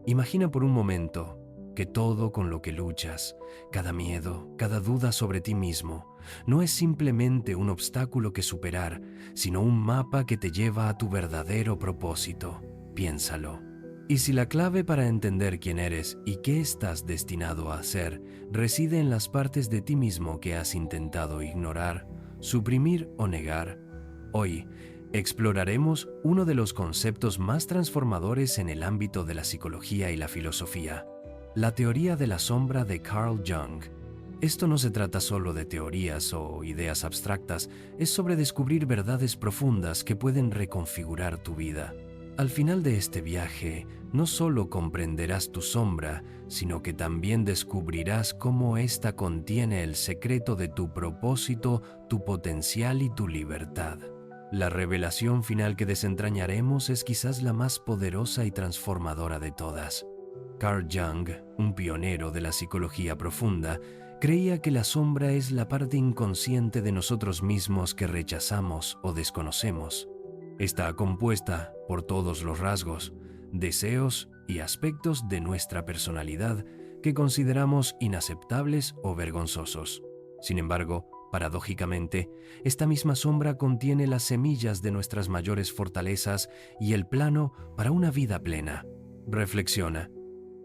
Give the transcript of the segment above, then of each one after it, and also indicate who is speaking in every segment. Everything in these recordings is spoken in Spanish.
Speaker 1: Imagina por un momento que todo con lo que luchas, cada miedo, cada duda sobre ti mismo, no es simplemente un obstáculo que superar, sino un mapa que te lleva a tu verdadero propósito. Piénsalo. Y si la clave para entender quién eres y qué estás destinado a hacer reside en las partes de ti mismo que has intentado ignorar, suprimir o negar, hoy exploraremos uno de los conceptos más transformadores en el ámbito de la psicología y la filosofía: la teoría de la sombra de Carl Jung. Esto no se trata solo de teorías o ideas abstractas, es sobre descubrir verdades profundas que pueden reconfigurar tu vida. Al final de este viaje, no solo comprenderás tu sombra, sino que también descubrirás cómo ésta contiene el secreto de tu propósito, tu potencial y tu libertad. La revelación final que desentrañaremos es quizás la más poderosa y transformadora de todas. Carl Jung, un pionero de la psicología profunda, creía que la sombra es la parte inconsciente de nosotros mismos que rechazamos o desconocemos. Está compuesta por todos los rasgos, deseos y aspectos de nuestra personalidad que consideramos inaceptables o vergonzosos. Sin embargo, paradójicamente, esta misma sombra contiene las semillas de nuestras mayores fortalezas y el plano para una vida plena. Reflexiona.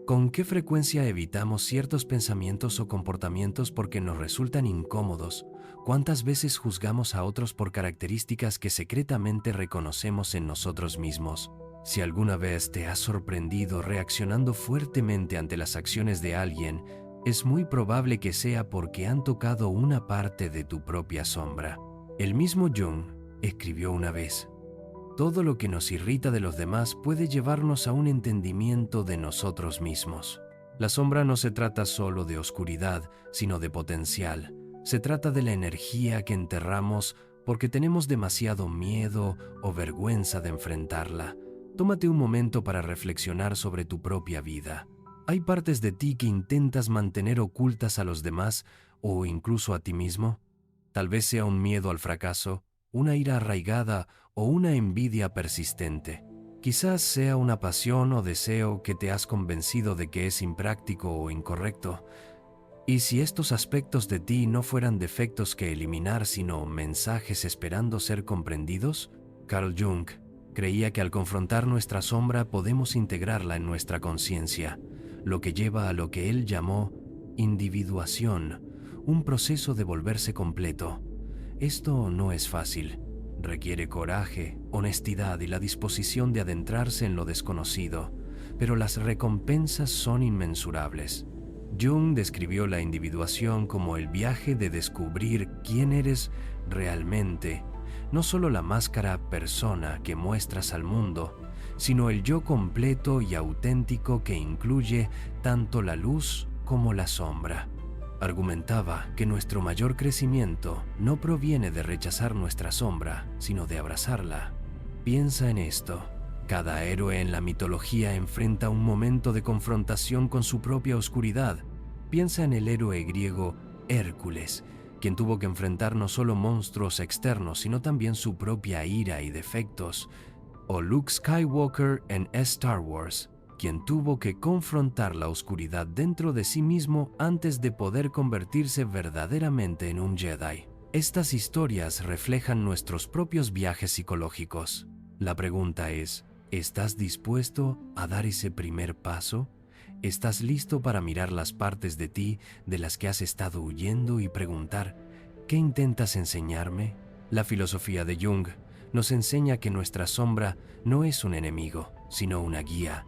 Speaker 1: ¿Con qué frecuencia evitamos ciertos pensamientos o comportamientos porque nos resultan incómodos? ¿Cuántas veces juzgamos a otros por características que secretamente reconocemos en nosotros mismos? Si alguna vez te has sorprendido reaccionando fuertemente ante las acciones de alguien, es muy probable que sea porque han tocado una parte de tu propia sombra. El mismo Jung escribió una vez: todo lo que nos irrita de los demás puede llevarnos a un entendimiento de nosotros mismos. La sombra no se trata solo de oscuridad, sino de potencial. Se trata de la energía que enterramos porque tenemos demasiado miedo o vergüenza de enfrentarla. Tómate un momento para reflexionar sobre tu propia vida. ¿Hay partes de ti que intentas mantener ocultas a los demás o incluso a ti mismo? Tal vez sea un miedo al fracaso, una ira arraigada o una envidia persistente. Quizás sea una pasión o deseo que te has convencido de que es impráctico o incorrecto. ¿Y si estos aspectos de ti no fueran defectos que eliminar, sino mensajes esperando ser comprendidos? Carl Jung creía que al confrontar nuestra sombra podemos integrarla en nuestra conciencia, lo que lleva a lo que él llamó individuación, un proceso de volverse completo. Esto no es fácil. Requiere coraje, honestidad y la disposición de adentrarse en lo desconocido, pero las recompensas son inmensurables. Jung describió la individuación como el viaje de descubrir quién eres realmente, no solo la máscara persona que muestras al mundo, sino el yo completo y auténtico que incluye tanto la luz como la sombra. Argumentaba que nuestro mayor crecimiento no proviene de rechazar nuestra sombra, sino de abrazarla. Piensa en esto. Cada héroe en la mitología enfrenta un momento de confrontación con su propia oscuridad. Piensa en el héroe griego Hércules, quien tuvo que enfrentar no solo monstruos externos, sino también su propia ira y defectos. O Luke Skywalker en Star Wars, quien tuvo que confrontar la oscuridad dentro de sí mismo antes de poder convertirse verdaderamente en un Jedi. Estas historias reflejan nuestros propios viajes psicológicos. La pregunta es, ¿estás dispuesto a dar ese primer paso? ¿Estás listo para mirar las partes de ti de las que has estado huyendo y preguntar, ¿qué intentas enseñarme? La filosofía de Jung nos enseña que nuestra sombra no es un enemigo, sino una guía.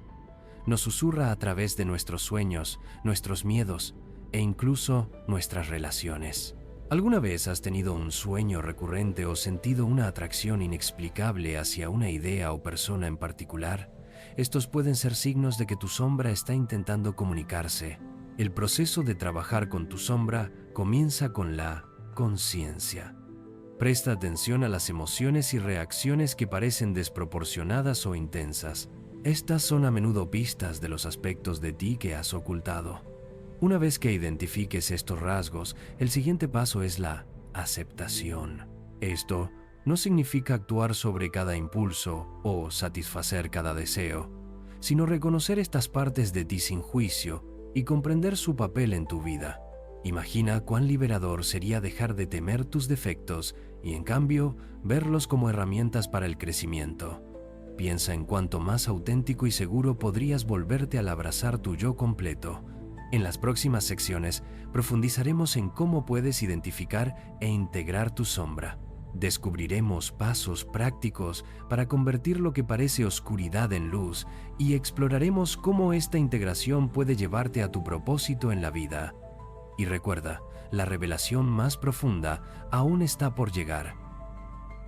Speaker 1: Nos susurra a través de nuestros sueños, nuestros miedos e incluso nuestras relaciones. ¿Alguna vez has tenido un sueño recurrente o sentido una atracción inexplicable hacia una idea o persona en particular? Estos pueden ser signos de que tu sombra está intentando comunicarse. El proceso de trabajar con tu sombra comienza con la conciencia. Presta atención a las emociones y reacciones que parecen desproporcionadas o intensas. Estas son a menudo pistas de los aspectos de ti que has ocultado. Una vez que identifiques estos rasgos, el siguiente paso es la aceptación. Esto no significa actuar sobre cada impulso o satisfacer cada deseo. sino reconocer estas partes de ti sin juicio y comprender su papel en tu vida. Imagina cuán liberador sería dejar de temer tus defectos y, en cambio, verlos como herramientas para el crecimiento. Piensa en cuánto más auténtico y seguro podrías volverte al abrazar tu yo completo. En las próximas secciones profundizaremos en cómo puedes identificar e integrar tu sombra. Descubriremos pasos prácticos para convertir lo que parece oscuridad en luz y exploraremos cómo esta integración puede llevarte a tu propósito en la vida. Y recuerda, la revelación más profunda aún está por llegar.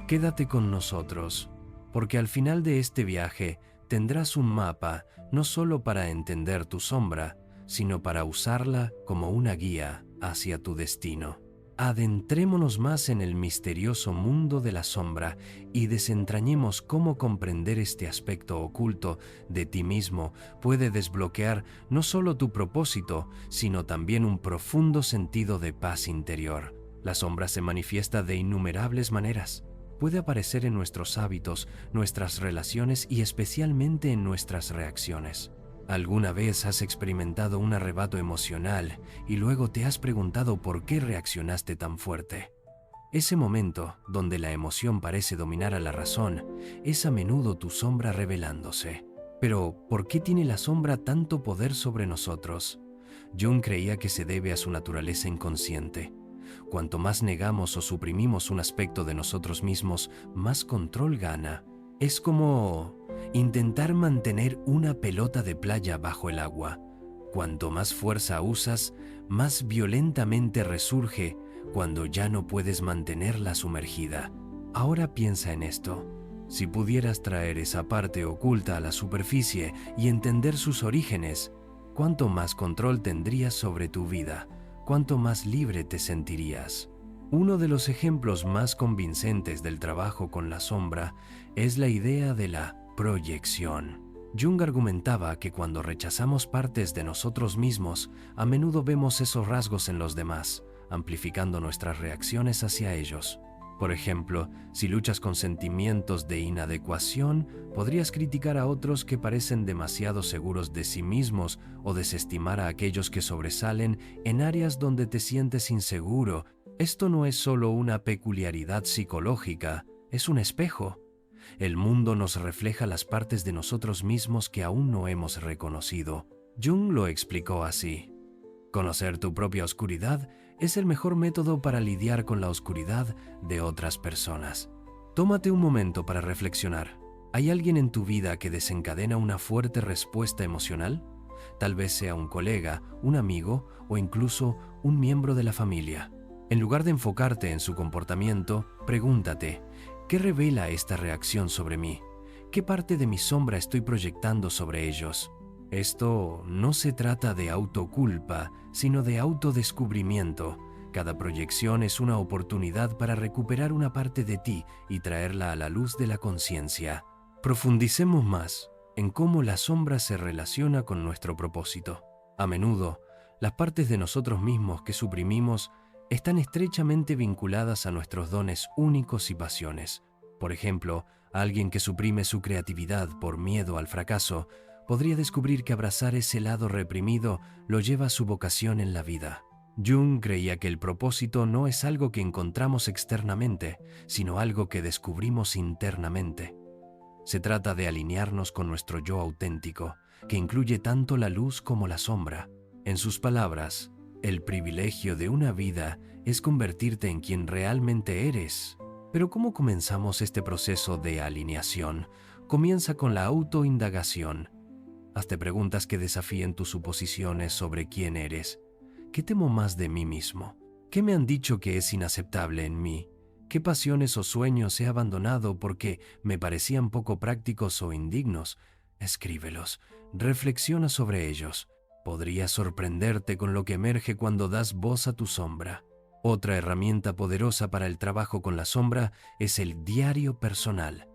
Speaker 1: Quédate con nosotros, porque al final de este viaje tendrás un mapa no solo para entender tu sombra, sino para usarla como una guía hacia tu destino. Adentrémonos más en el misterioso mundo de la sombra y desentrañemos cómo comprender este aspecto oculto de ti mismo puede desbloquear no solo tu propósito, sino también un profundo sentido de paz interior. La sombra se manifiesta de innumerables maneras. Puede aparecer en nuestros hábitos, nuestras relaciones y especialmente en nuestras reacciones. ¿Alguna vez has experimentado un arrebato emocional y luego te has preguntado por qué reaccionaste tan fuerte? Ese momento, donde la emoción parece dominar a la razón, es a menudo tu sombra revelándose. Pero, ¿por qué tiene la sombra tanto poder sobre nosotros? Jung creía que se debe a su naturaleza inconsciente. Cuanto más negamos o suprimimos un aspecto de nosotros mismos, más control gana. Es como intentar mantener una pelota de playa bajo el agua. Cuanto más fuerza usas, más violentamente resurge cuando ya no puedes mantenerla sumergida. Ahora piensa en esto. Si pudieras traer esa parte oculta a la superficie y entender sus orígenes, ¿cuánto más control tendrías sobre tu vida? ¿Cuánto más libre te sentirías? Uno de los ejemplos más convincentes del trabajo con la sombra es la idea de la proyección. Jung argumentaba que cuando rechazamos partes de nosotros mismos, a menudo vemos esos rasgos en los demás, amplificando nuestras reacciones hacia ellos. Por ejemplo, si luchas con sentimientos de inadecuación, podrías criticar a otros que parecen demasiado seguros de sí mismos o desestimar a aquellos que sobresalen en áreas donde te sientes inseguro. Esto no es solo una peculiaridad psicológica, es un espejo. El mundo nos refleja las partes de nosotros mismos que aún no hemos reconocido. Jung lo explicó así: conocer tu propia oscuridad es el mejor método para lidiar con la oscuridad de otras personas. Tómate un momento para reflexionar. ¿Hay alguien en tu vida que desencadena una fuerte respuesta emocional? Tal vez sea un colega, un amigo o incluso un miembro de la familia. En lugar de enfocarte en su comportamiento, pregúntate: ¿qué revela esta reacción sobre mí? ¿Qué parte de mi sombra estoy proyectando sobre ellos? Esto no se trata de autoculpa, sino de autodescubrimiento. Cada proyección es una oportunidad para recuperar una parte de ti y traerla a la luz de la conciencia. Profundicemos más en cómo la sombra se relaciona con nuestro propósito. A menudo, las partes de nosotros mismos que suprimimos están estrechamente vinculadas a nuestros dones únicos y pasiones. Por ejemplo, alguien que suprime su creatividad por miedo al fracaso podría descubrir que abrazar ese lado reprimido lo lleva a su vocación en la vida. Jung creía que el propósito no es algo que encontramos externamente, sino algo que descubrimos internamente. Se trata de alinearnos con nuestro yo auténtico, que incluye tanto la luz como la sombra. En sus palabras, el privilegio de una vida es convertirte en quien realmente eres. Pero ¿cómo comenzamos este proceso de alineación? Comienza con la autoindagación. Hazte preguntas que desafíen tus suposiciones sobre quién eres. ¿Qué temo más de mí mismo? ¿Qué me han dicho que es inaceptable en mí? ¿Qué pasiones o sueños he abandonado porque me parecían poco prácticos o indignos? Escríbelos, reflexiona sobre ellos. Podrías sorprenderte con lo que emerge cuando das voz a tu sombra. Otra herramienta poderosa para el trabajo con la sombra es el diario personal.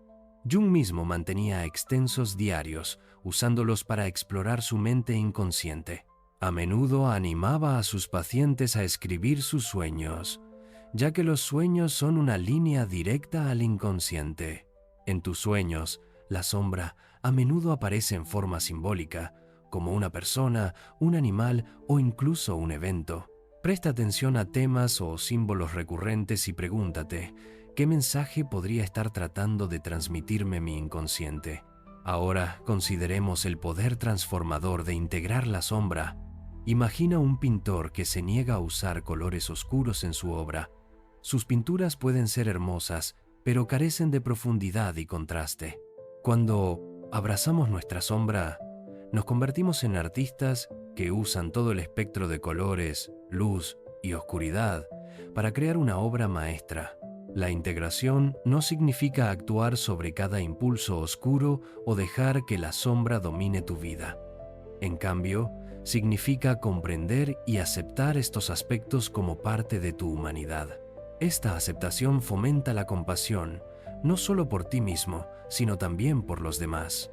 Speaker 1: Jung mismo mantenía extensos diarios, usándolos para explorar su mente inconsciente. A menudo animaba a sus pacientes a escribir sus sueños, ya que los sueños son una línea directa al inconsciente. En tus sueños, la sombra a menudo aparece en forma simbólica, como una persona, un animal o incluso un evento. Presta atención a temas o símbolos recurrentes y pregúntate, ¿qué mensaje podría estar tratando de transmitirme mi inconsciente? Ahora consideremos el poder transformador de integrar la sombra. Imagina un pintor que se niega a usar colores oscuros en su obra. Sus pinturas pueden ser hermosas, pero carecen de profundidad y contraste. Cuando abrazamos nuestra sombra, nos convertimos en artistas que usan todo el espectro de colores, luz y oscuridad para crear una obra maestra. La integración no significa actuar sobre cada impulso oscuro o dejar que la sombra domine tu vida. En cambio, significa comprender y aceptar estos aspectos como parte de tu humanidad. Esta aceptación fomenta la compasión, no solo por ti mismo, sino también por los demás.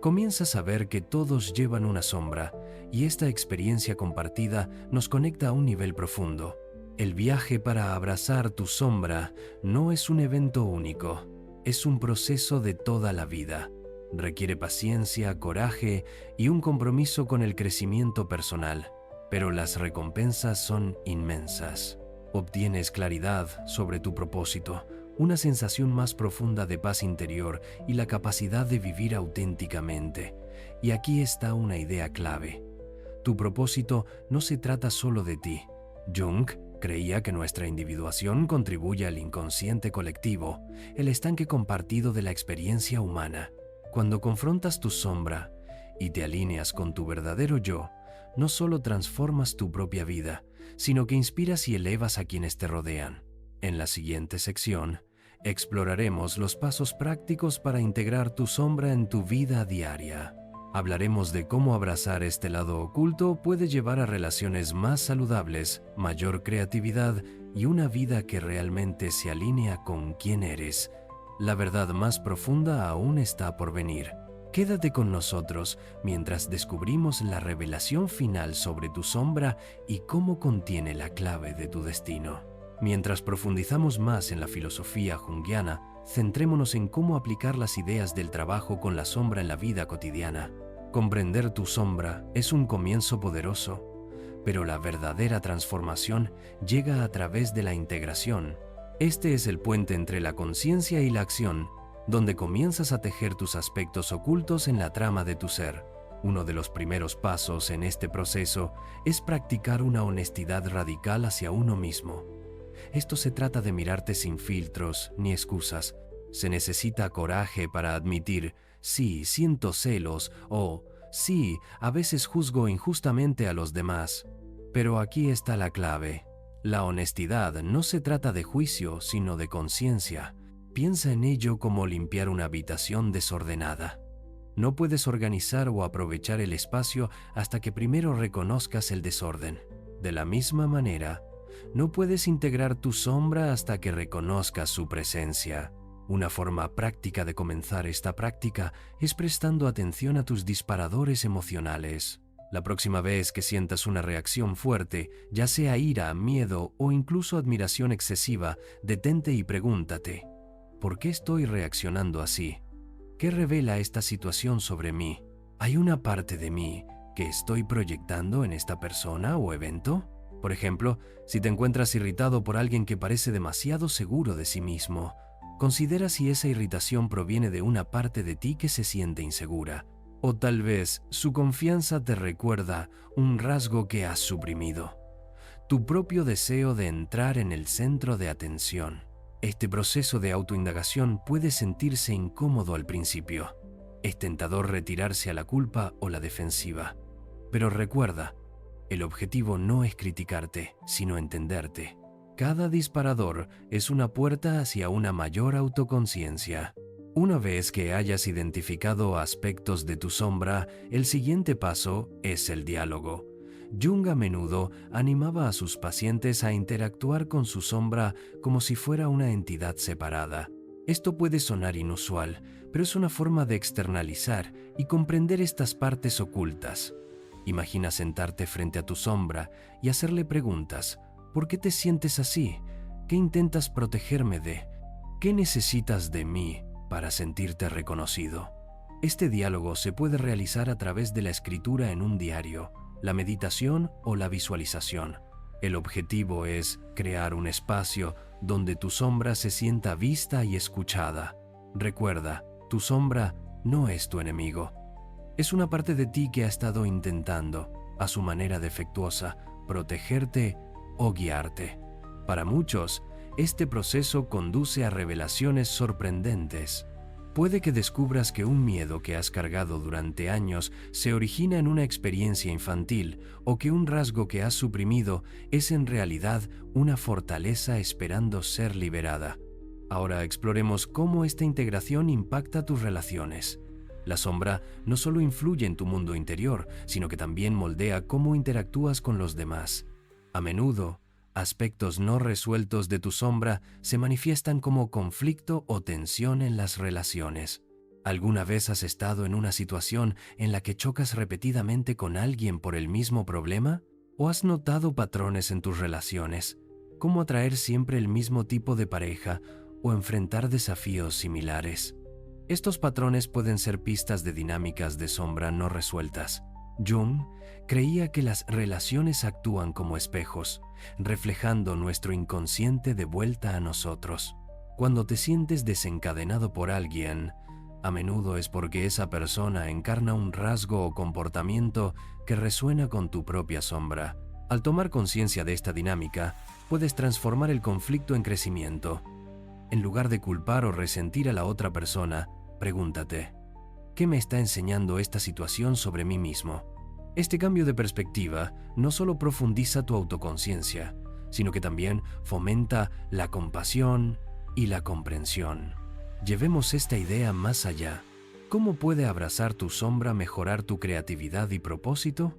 Speaker 1: Comienzas a ver que todos llevan una sombra, y esta experiencia compartida nos conecta a un nivel profundo. El viaje para abrazar tu sombra no es un evento único, es un proceso de toda la vida. Requiere paciencia, coraje y un compromiso con el crecimiento personal, pero las recompensas son inmensas. Obtienes claridad sobre tu propósito, una sensación más profunda de paz interior y la capacidad de vivir auténticamente. Y aquí está una idea clave. Tu propósito no se trata solo de ti. Jung creía que nuestra individuación contribuye al inconsciente colectivo, el estanque compartido de la experiencia humana. Cuando confrontas tu sombra y te alineas con tu verdadero yo, no solo transformas tu propia vida, sino que inspiras y elevas a quienes te rodean. En la siguiente sección, exploraremos los pasos prácticos para integrar tu sombra en tu vida diaria. Hablaremos de cómo abrazar este lado oculto puede llevar a relaciones más saludables, mayor creatividad y una vida que realmente se alinea con quién eres. La verdad más profunda aún está por venir. Quédate con nosotros mientras descubrimos la revelación final sobre tu sombra y cómo contiene la clave de tu destino. Mientras profundizamos más en la filosofía junguiana, centrémonos en cómo aplicar las ideas del trabajo con la sombra en la vida cotidiana. Comprender tu sombra es un comienzo poderoso, pero la verdadera transformación llega a través de la integración. Este es el puente entre la conciencia y la acción, donde comienzas a tejer tus aspectos ocultos en la trama de tu ser. Uno de los primeros pasos en este proceso es practicar una honestidad radical hacia uno mismo. Esto se trata de mirarte sin filtros ni excusas. Se necesita coraje para admitir, sí, siento celos o sí, a veces juzgo injustamente a los demás. Pero aquí está la clave. La honestidad no se trata de juicio, sino de conciencia. Piensa en ello como limpiar una habitación desordenada. No puedes organizar o aprovechar el espacio hasta que primero reconozcas el desorden. De la misma manera, no puedes integrar tu sombra hasta que reconozcas su presencia. Una forma práctica de comenzar esta práctica es prestando atención a tus disparadores emocionales. La próxima vez que sientas una reacción fuerte, ya sea ira, miedo o incluso admiración excesiva, detente y pregúntate, ¿por qué estoy reaccionando así? ¿Qué revela esta situación sobre mí? ¿Hay una parte de mí que estoy proyectando en esta persona o evento? Por ejemplo, si te encuentras irritado por alguien que parece demasiado seguro de sí mismo, considera si esa irritación proviene de una parte de ti que se siente insegura, o tal vez su confianza te recuerda un rasgo que has suprimido, tu propio deseo de entrar en el centro de atención. Este proceso de autoindagación puede sentirse incómodo al principio. Es tentador retirarse a la culpa o la defensiva. Pero recuerda, el objetivo no es criticarte, sino entenderte. Cada disparador es una puerta hacia una mayor autoconciencia. Una vez que hayas identificado aspectos de tu sombra, el siguiente paso es el diálogo. Jung a menudo animaba a sus pacientes a interactuar con su sombra como si fuera una entidad separada. Esto puede sonar inusual, pero es una forma de externalizar y comprender estas partes ocultas. Imagina sentarte frente a tu sombra y hacerle preguntas. ¿Por qué te sientes así? ¿Qué intentas protegerme de? ¿Qué necesitas de mí para sentirte reconocido? Este diálogo se puede realizar a través de la escritura en un diario, la meditación o la visualización. El objetivo es crear un espacio donde tu sombra se sienta vista y escuchada. Recuerda, tu sombra no es tu enemigo. Es una parte de ti que ha estado intentando, a su manera defectuosa, protegerte o guiarte. Para muchos, este proceso conduce a revelaciones sorprendentes. Puede que descubras que un miedo que has cargado durante años se origina en una experiencia infantil o que un rasgo que has suprimido es en realidad una fortaleza esperando ser liberada. Ahora exploremos cómo esta integración impacta tus relaciones. La sombra no solo influye en tu mundo interior, sino que también moldea cómo interactúas con los demás. A menudo, aspectos no resueltos de tu sombra se manifiestan como conflicto o tensión en las relaciones. ¿Alguna vez has estado en una situación en la que chocas repetidamente con alguien por el mismo problema? ¿O has notado patrones en tus relaciones? ¿Cómo atraer siempre el mismo tipo de pareja o enfrentar desafíos similares? Estos patrones pueden ser pistas de dinámicas de sombra no resueltas. Jung creía que las relaciones actúan como espejos, reflejando nuestro inconsciente de vuelta a nosotros. Cuando te sientes desencadenado por alguien, a menudo es porque esa persona encarna un rasgo o comportamiento que resuena con tu propia sombra. Al tomar conciencia de esta dinámica, puedes transformar el conflicto en crecimiento. En lugar de culpar o resentir a la otra persona, pregúntate, ¿qué me está enseñando esta situación sobre mí mismo? Este cambio de perspectiva no solo profundiza tu autoconciencia, sino que también fomenta la compasión y la comprensión. Llevemos esta idea más allá. ¿Cómo puede abrazar tu sombra mejorar tu creatividad y propósito?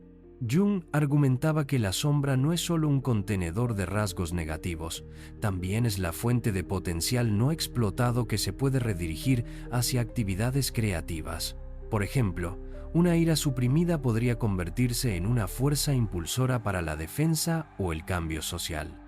Speaker 1: Jung argumentaba que la sombra no es solo un contenedor de rasgos negativos, también es la fuente de potencial no explotado que se puede redirigir hacia actividades creativas. Por ejemplo, una ira suprimida podría convertirse en una fuerza impulsora para la defensa o el cambio social.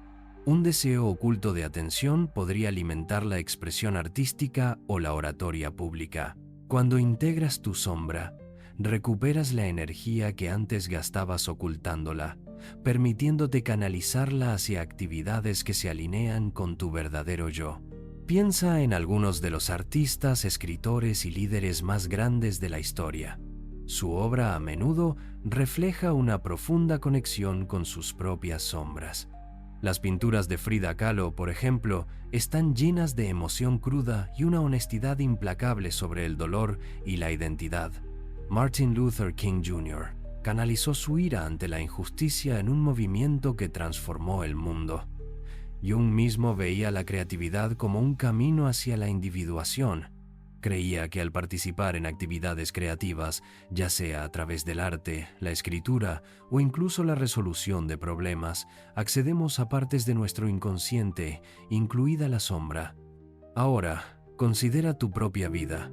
Speaker 1: Un deseo oculto de atención podría alimentar la expresión artística o la oratoria pública. Cuando integras tu sombra, recuperas la energía que antes gastabas ocultándola, permitiéndote canalizarla hacia actividades que se alinean con tu verdadero yo. Piensa en algunos de los artistas, escritores y líderes más grandes de la historia. Su obra a menudo refleja una profunda conexión con sus propias sombras. Las pinturas de Frida Kahlo, por ejemplo, están llenas de emoción cruda y una honestidad implacable sobre el dolor y la identidad. Martin Luther King Jr. canalizó su ira ante la injusticia en un movimiento que transformó el mundo. Jung mismo veía la creatividad como un camino hacia la individuación. Creía que al participar en actividades creativas, ya sea a través del arte, la escritura o incluso la resolución de problemas, accedemos a partes de nuestro inconsciente, incluida la sombra. Ahora, considera tu propia vida.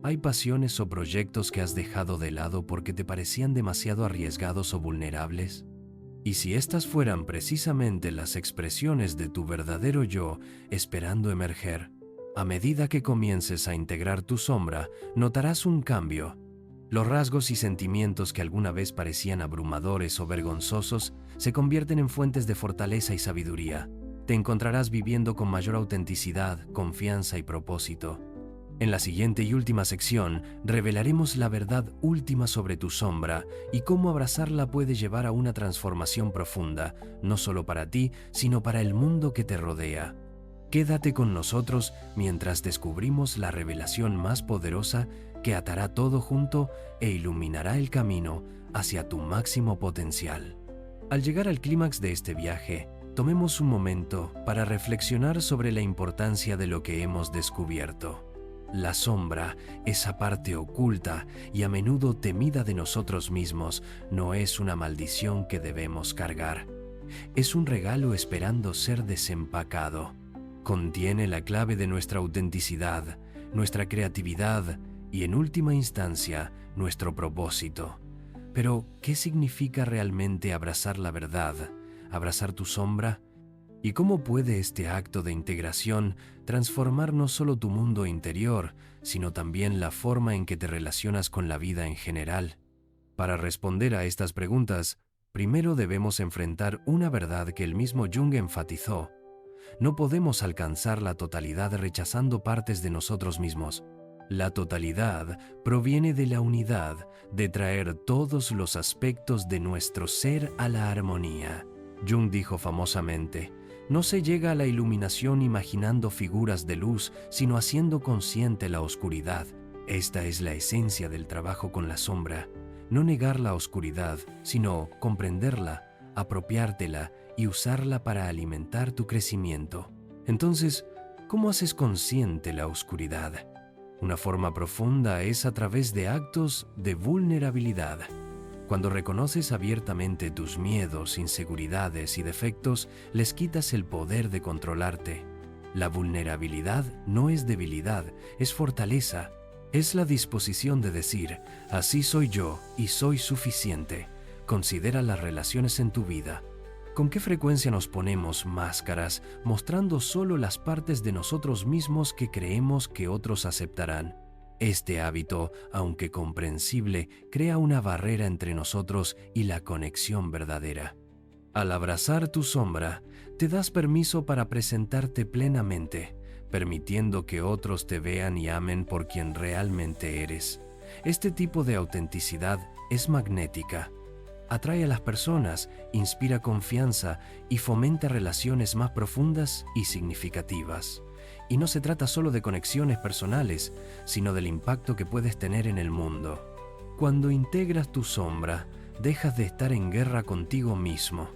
Speaker 1: ¿Hay pasiones o proyectos que has dejado de lado porque te parecían demasiado arriesgados o vulnerables? Y si estas fueran precisamente las expresiones de tu verdadero yo esperando emerger, a medida que comiences a integrar tu sombra, notarás un cambio. Los rasgos y sentimientos que alguna vez parecían abrumadores o vergonzosos se convierten en fuentes de fortaleza y sabiduría. Te encontrarás viviendo con mayor autenticidad, confianza y propósito. En la siguiente y última sección, revelaremos la verdad última sobre tu sombra y cómo abrazarla puede llevar a una transformación profunda, no solo para ti, sino para el mundo que te rodea. Quédate con nosotros mientras descubrimos la revelación más poderosa que atará todo junto e iluminará el camino hacia tu máximo potencial. Al llegar al clímax de este viaje, tomemos un momento para reflexionar sobre la importancia de lo que hemos descubierto. La sombra, esa parte oculta y a menudo temida de nosotros mismos, no es una maldición que debemos cargar. Es un regalo esperando ser desempacado. Contiene la clave de nuestra autenticidad, nuestra creatividad y, en última instancia, nuestro propósito. Pero, ¿qué significa realmente abrazar la verdad, abrazar tu sombra? ¿Y cómo puede este acto de integración transformar no solo tu mundo interior, sino también la forma en que te relacionas con la vida en general? Para responder a estas preguntas, primero debemos enfrentar una verdad que el mismo Jung enfatizó. No podemos alcanzar la totalidad rechazando partes de nosotros mismos. La totalidad proviene de la unidad, de traer todos los aspectos de nuestro ser a la armonía. Jung dijo famosamente, no se llega a la iluminación imaginando figuras de luz, sino haciendo consciente la oscuridad. Esta es la esencia del trabajo con la sombra. No negar la oscuridad, sino comprenderla, apropiártela y usarla para alimentar tu crecimiento. Entonces, ¿cómo haces consciente la oscuridad? Una forma profunda es a través de actos de vulnerabilidad. Cuando reconoces abiertamente tus miedos, inseguridades y defectos, les quitas el poder de controlarte. La vulnerabilidad no es debilidad, es fortaleza. Es la disposición de decir, así soy yo y soy suficiente. Considera las relaciones en tu vida. ¿Con qué frecuencia nos ponemos máscaras, mostrando solo las partes de nosotros mismos que creemos que otros aceptarán? Este hábito, aunque comprensible, crea una barrera entre nosotros y la conexión verdadera. Al abrazar tu sombra, te das permiso para presentarte plenamente, permitiendo que otros te vean y amen por quien realmente eres. Este tipo de autenticidad es magnética. Atrae a las personas, inspira confianza y fomenta relaciones más profundas y significativas. Y no se trata solo de conexiones personales, sino del impacto que puedes tener en el mundo. Cuando integras tu sombra, dejas de estar en guerra contigo mismo.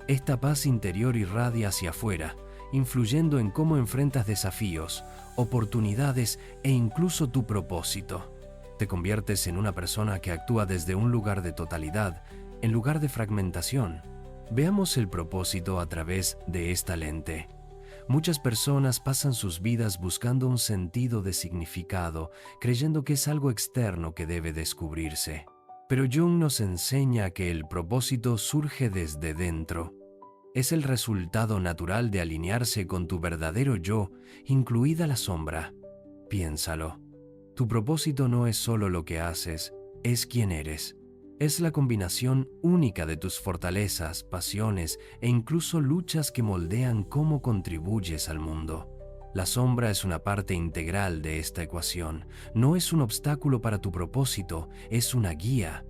Speaker 1: Esta paz interior irradia hacia afuera, influyendo en cómo enfrentas desafíos, oportunidades e incluso tu propósito. Te conviertes en una persona que actúa desde un lugar de totalidad, en lugar de fragmentación. Veamos el propósito a través de esta lente. Muchas personas pasan sus vidas buscando un sentido de significado, creyendo que es algo externo que debe descubrirse. Pero Jung nos enseña que el propósito surge desde dentro. Es el resultado natural de alinearse con tu verdadero yo, incluida la sombra. Piénsalo. Tu propósito no es solo lo que haces, es quién eres. Es la combinación única de tus fortalezas, pasiones e incluso luchas que moldean cómo contribuyes al mundo. La sombra es una parte integral de esta ecuación. No es un obstáculo para tu propósito, es una guía.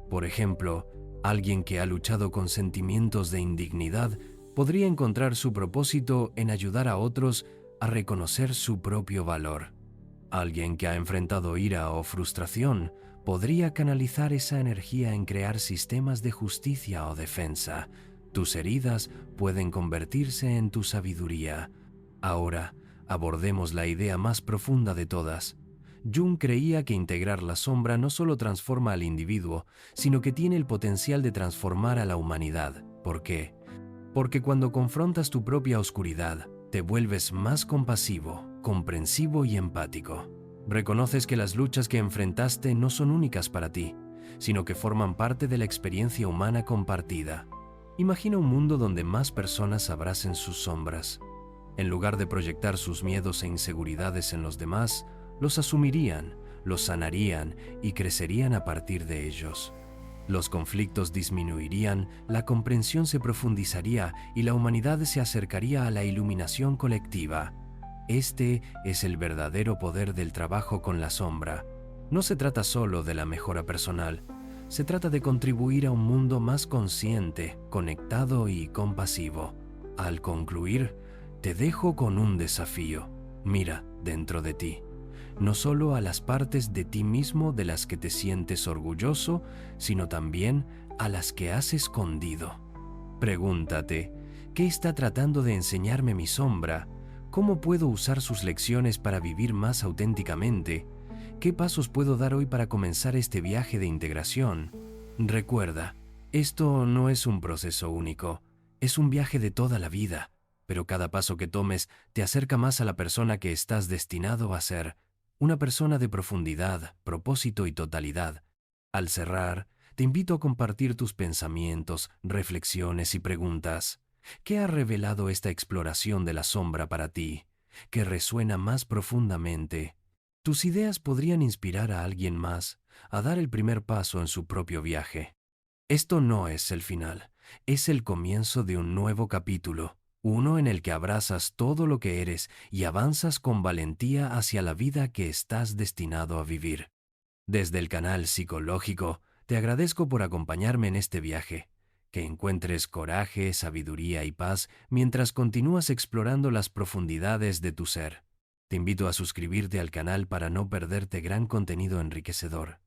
Speaker 1: Por ejemplo, alguien que ha luchado con sentimientos de indignidad podría encontrar su propósito en ayudar a otros a reconocer su propio valor. Alguien que ha enfrentado ira o frustración podría canalizar esa energía en crear sistemas de justicia o defensa. Tus heridas pueden convertirse en tu sabiduría. Ahora, abordemos la idea más profunda de todas. Jung creía que integrar la sombra no solo transforma al individuo, sino que tiene el potencial de transformar a la humanidad. ¿Por qué? Porque cuando confrontas tu propia oscuridad, te vuelves más compasivo, comprensivo y empático. Reconoces que las luchas que enfrentaste no son únicas para ti, sino que forman parte de la experiencia humana compartida. Imagina un mundo donde más personas abracen sus sombras. En lugar de proyectar sus miedos e inseguridades en los demás, los asumirían, los sanarían y crecerían a partir de ellos. Los conflictos disminuirían, la comprensión se profundizaría y la humanidad se acercaría a la iluminación colectiva. Este es el verdadero poder del trabajo con la sombra. No se trata solo de la mejora personal, se trata de contribuir a un mundo más consciente, conectado y compasivo. Al concluir, te dejo con un desafío. Mira dentro de ti, no solo a las partes de ti mismo de las que te sientes orgulloso, sino también a las que has escondido. Pregúntate, ¿qué está tratando de enseñarme mi sombra? ¿Cómo puedo usar sus lecciones para vivir más auténticamente? ¿Qué pasos puedo dar hoy para comenzar este viaje de integración? Recuerda, esto no es un proceso único, es un viaje de toda la vida, pero cada paso que tomes te acerca más a la persona que estás destinado a ser, una persona de profundidad, propósito y totalidad. Al cerrar, te invito a compartir tus pensamientos, reflexiones y preguntas. ¿Qué ha revelado esta exploración de la sombra para ti, que resuena más profundamente? Tus ideas podrían inspirar a alguien más a dar el primer paso en su propio viaje. Esto no es el final, es el comienzo de un nuevo capítulo, uno en el que abrazas todo lo que eres y avanzas con valentía hacia la vida que estás destinado a vivir. Desde el canal Psicológico, te agradezco por acompañarme en este viaje. Que encuentres coraje, sabiduría y paz mientras continúas explorando las profundidades de tu ser. Te invito a suscribirte al canal para no perderte gran contenido enriquecedor.